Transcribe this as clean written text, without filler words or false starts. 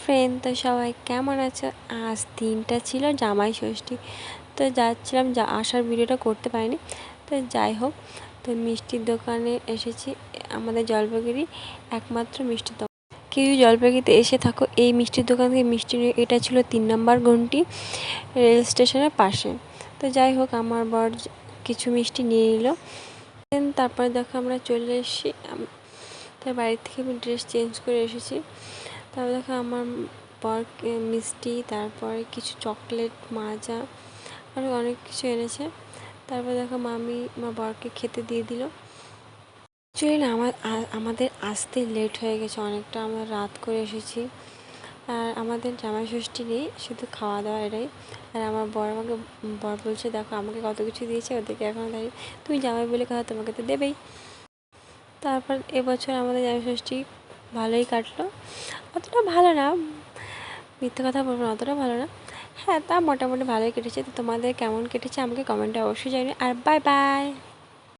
Friend, তো সবাই কেমন আছো? আজ দিনটা ছিল জামাই ষষ্ঠী। তো যাচ্ছিলাম, আসার ভিডিওটা করতে পারিনি। তো যাই হোক, তো মিষ্টির দোকানে এসেছি। আমাদের জলপাইগুড়ি একমাত্র মিষ্টির দোকান। কেউ জলপাইগুড়িতে এসে থাকো, এই মিষ্টির দোকান থেকে মিষ্টি নিয়ে। এটা ছিল 3 নম্বর ঘন্টি, রেল স্টেশনের পাশে। তো যাই হোক, আমার বর কিছু মিষ্টি নিয়ে নিল। তারপরে দেখো আমরা চলে এসেছি। তার বাড়ির থেকে আমি ড্রেস চেঞ্জ করে এসেছি। তারপর দেখো আমার বর মিষ্টি, তারপরে কিছু চকলেট, মাজা, আর অনেক কিছু এনেছে। তারপর দেখো মামি আমার বরকে খেতে দিয়ে দিল। অ্যাকচুয়ালি না আমাদের আসতে লেট হয়ে গেছে অনেকটা, আমরা রাত করে এসেছি। আর আমাদের জামাই ষষ্ঠী নেই, শুধু খাওয়া দাওয়া এটাই। আর আমার বর বলছে দেখো আমাকে কত কিছু দিয়েছে, ওদেরকে এখনও দেয়নি। তুমি জামাই বলে কথা, তোমাকে তো দেবেই। তারপর এবছর আমাদের জামাই ষষ্ঠী ভালোই কাটলো। অতটা ভালো না, মিথ্যে কথা বলবো না, অতটা ভালো না। হ্যাঁ, তা মোটামুটি ভালোই কেটেছে। তো তোমাদের কেমন কেটেছে আমাকে কমেন্টে অবশ্যই জানিও। আর বাই বাই।